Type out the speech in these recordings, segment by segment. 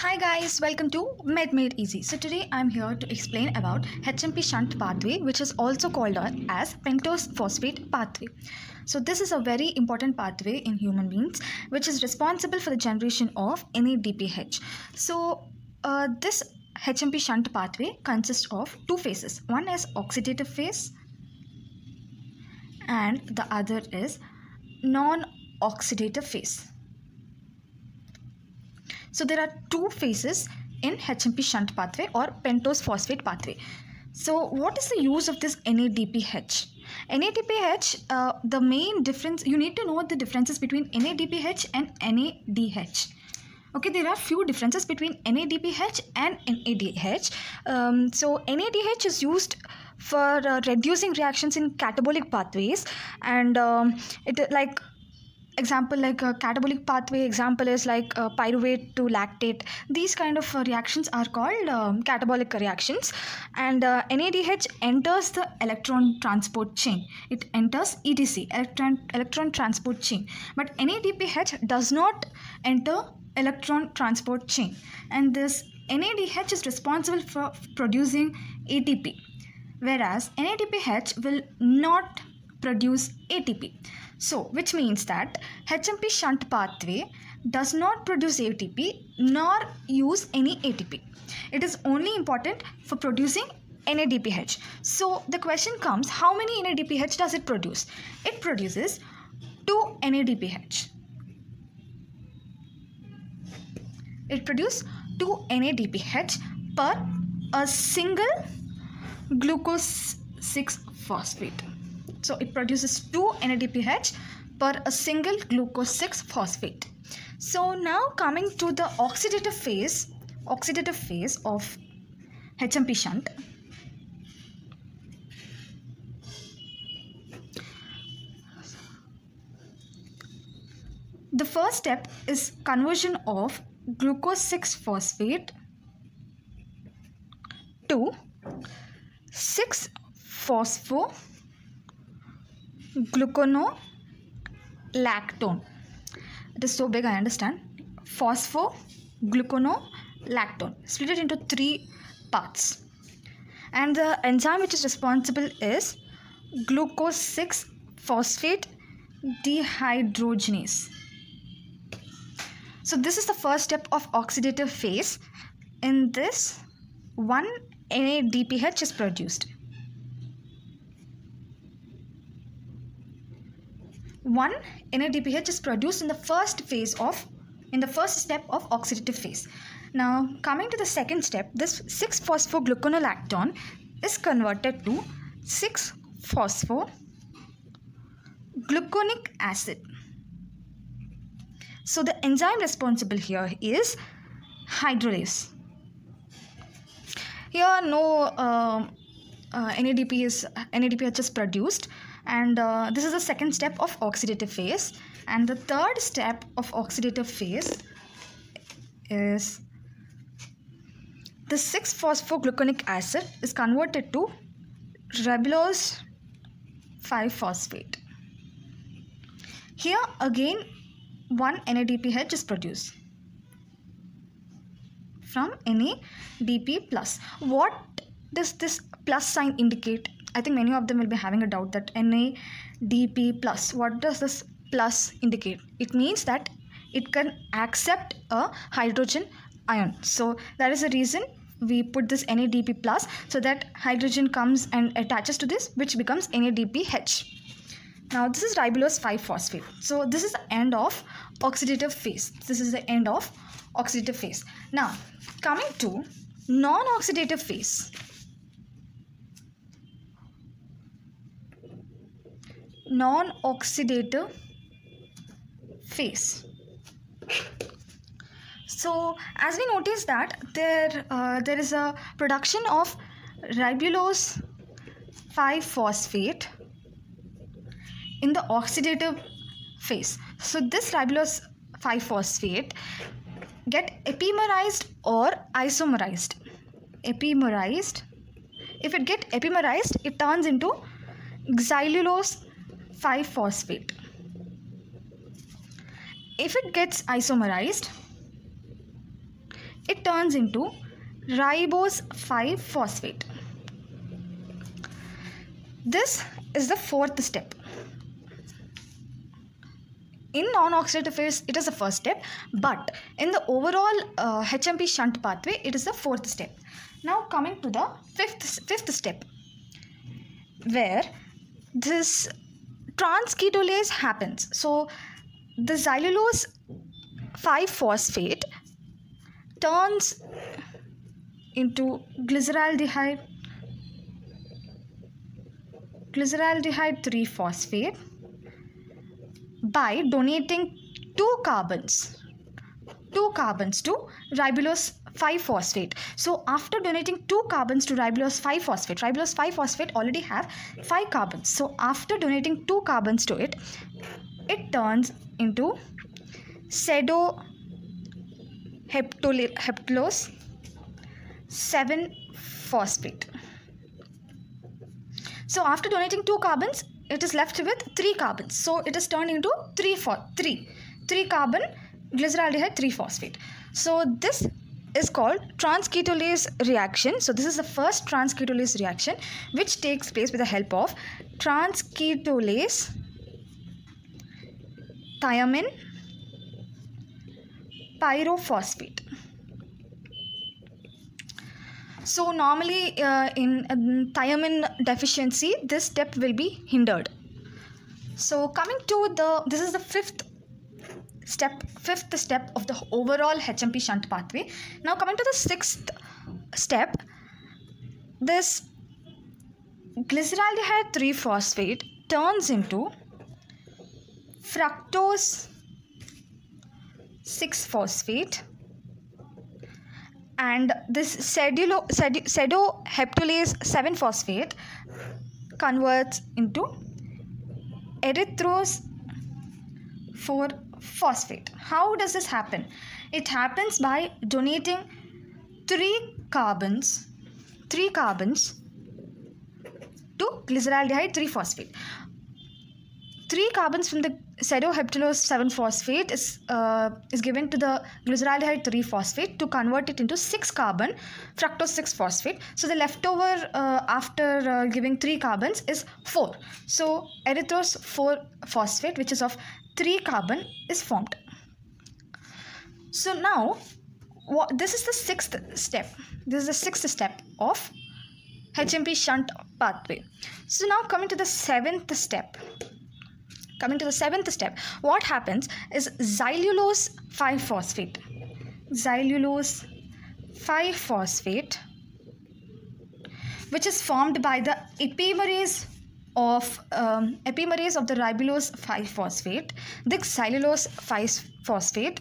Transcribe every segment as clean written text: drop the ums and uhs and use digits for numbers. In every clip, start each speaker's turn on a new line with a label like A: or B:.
A: Hi guys, welcome to Med Made Easy. So today I'm here to explain about HMP shunt pathway, which is also called as pentose phosphate pathway. So this is a very important pathway in human beings, which is responsible for the generation of NADPH. So this HMP shunt pathway consists of two phases. One is oxidative phase and the other is non-oxidative phase. So there are two phases in HMP shunt pathway or pentose phosphate pathway. So what is the use of this NADPH? NADPH, the main difference, you need to know the differences between NADPH and NADH. Okay, there are few differences between NADPH and NADH. So NADH is used for reducing reactions in catabolic pathways, and example like a catabolic pathway example is like pyruvate to lactate. These kind of reactions are called catabolic reactions, and NADH enters the electron transport chain. It enters ETC, electron transport chain, but NADPH does not enter electron transport chain, and this NADH is responsible for producing ATP, whereas NADPH will not produce ATP. So, which means that HMP shunt pathway does not produce ATP nor use any ATP. It is only important for producing NADPH. So, the question comes, how many NADPH does it produce? It produces 2 NADPH. It produces 2 NADPH per a single glucose 6-phosphate. So it produces 2 NADPH per a single glucose 6-phosphate. So now coming to the oxidative phase of HMP shunt. The first step is conversion of glucose 6-phosphate to 6-phospho gluconolactone. It is so big, I understand. Phosphogluconolactone. Split it into 3 parts. And the enzyme which is responsible is glucose 6-phosphate dehydrogenase. So this is the first step of oxidative phase. In this, 1 NADPH is produced. 1 NADPH is produced in the first step of oxidative phase. Now coming to the second step, this 6-phosphogluconolactone is converted to 6-phosphogluconic acid. So the enzyme responsible here is hydrolase. Here no NADPH is produced, and this is the second step of oxidative phase. And the third step of oxidative phase is the 6-phosphogluconic acid is converted to ribulose 5-phosphate. Here again 1 NADPH is produced from NADP+. What does this plus sign indicate? I think many of them will be having a doubt that NADP+. What does this plus indicate? It means that it can accept a hydrogen ion. So that is the reason we put this NADP+, so that hydrogen comes and attaches to this, which becomes NADPH. Now this is ribulose 5-phosphate. So this is the end of oxidative phase. Now coming to non-oxidative phase. Non-oxidative phase. So as we notice that there is a production of ribulose 5-phosphate in the oxidative phase. So this ribulose 5-phosphate get epimerized or isomerized. If it get epimerized, it turns into xylulose 5-phosphate. If it gets isomerized, it turns into ribose 5-phosphate. This is the fourth step. In non-oxidative phase, it is the first step, but in the overall HMP shunt pathway, it is the fourth step. Now coming to the fifth step, where this transketolase happens. So the xylulose 5-phosphate turns into glyceraldehyde 3-phosphate by donating two carbons to ribulose 5-phosphate. So after donating 2 carbons to ribulose 5-phosphate already have 5 carbons. So after donating 2 carbons to it, it turns into pseudoheptulose 7-phosphate. So after donating 2 carbons, it is left with 3 carbons. So it is turned into 3 carbon glyceraldehyde 3-phosphate. So this is called transketolase reaction. So this is the first transketolase reaction which takes place with the help of transketolase thiamine pyrophosphate. So normally in thiamine deficiency, this step will be hindered. So coming to this is the fifth step of the overall HMP shunt pathway. Now coming to the sixth step, this glyceraldehyde 3-phosphate turns into fructose 6-phosphate, and this pseudoheptulase 7-phosphate converts into erythrose 4-phosphate. How does this happen? It happens by donating 3 carbons to glyceraldehyde 3-phosphate. 3 carbons from the pseudoheptulose 7-phosphate is given to the glyceraldehyde 3-phosphate to convert it into 6 carbon fructose 6-phosphate. So the leftover after giving 3 carbons is 4. So erythrose 4-phosphate, which is of 3 carbon, is formed. So now this is the sixth step. This is the sixth step of HMP shunt pathway. So now coming to the seventh step. What happens is xylulose 5-phosphate. Xylulose 5-phosphate, which is formed by the epimerase of the ribulose 5-phosphate. The xylulose 5-phosphate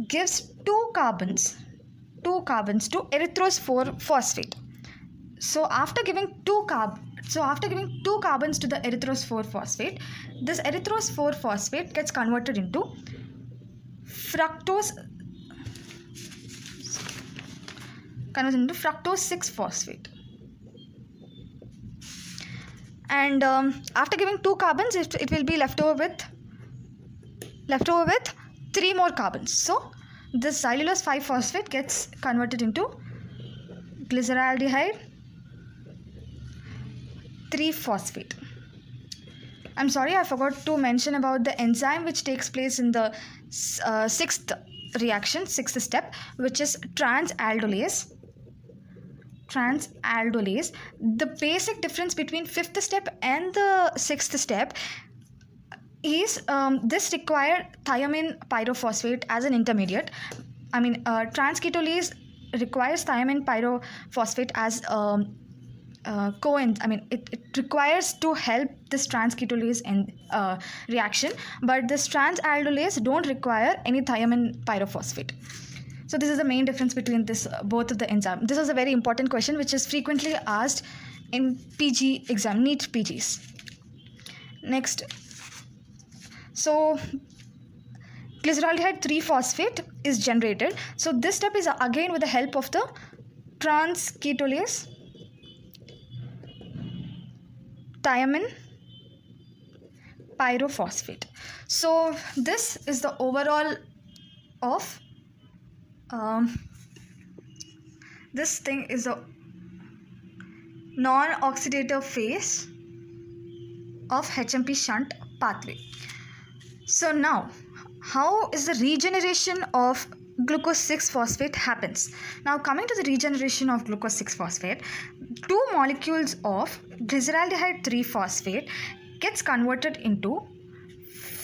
A: gives 2 carbons to erythrose 4-phosphate. So after giving 2 carbons to the erythrose 4-phosphate, this erythrose 4-phosphate gets converted into fructose 6-phosphate. And after giving 2 carbons, it will be left over with 3 more carbons. So this xylulose 5-phosphate gets converted into glyceraldehyde 3-phosphate. I'm sorry, I forgot to mention about the enzyme which takes place in the sixth step, which is transaldolase. The basic difference between 5th step and the 6th step is this require thiamine pyrophosphate as an intermediate. Transketolase requires thiamine pyrophosphate as it requires to help this transketolase reaction, but this transaldolase don't require any thiamine pyrophosphate. So this is the main difference between both of the enzymes. This is a very important question which is frequently asked in PG exam, NEET PGs. Next, so glyceraldehyde 3-phosphate is generated. So this step is again with the help of the transketolase thiamine pyrophosphate. So this is the overall of This thing is a non-oxidative phase of HMP shunt pathway. So now, how is the regeneration of glucose 6-phosphate happens? Now coming to the regeneration of glucose 6-phosphate, 2 molecules of glyceraldehyde 3-phosphate gets converted into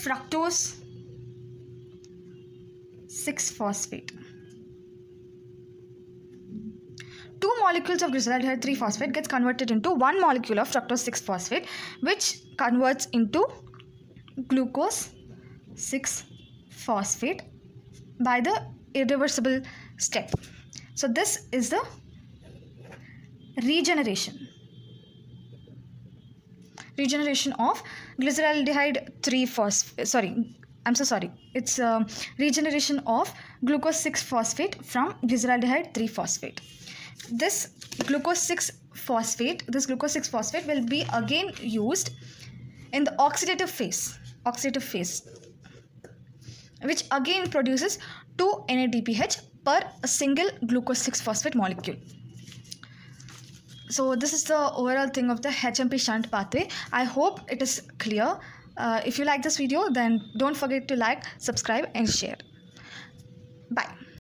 A: fructose 6-phosphate. 2 molecules of glyceraldehyde 3-phosphate gets converted into 1 molecule of fructose 6-phosphate, which converts into glucose 6-phosphate by the irreversible step. So this is the regeneration of glyceraldehyde 3-phosphate. It's regeneration of glucose 6-phosphate from glyceraldehyde 3-phosphate. This glucose 6-phosphate will be again used in the oxidative phase, which again produces 2 NADPH per a single glucose 6-phosphate molecule. So this is the overall thing of the HMP shunt pathway. I hope it is clear. If you like this video, then don't forget to like, subscribe and share. Bye.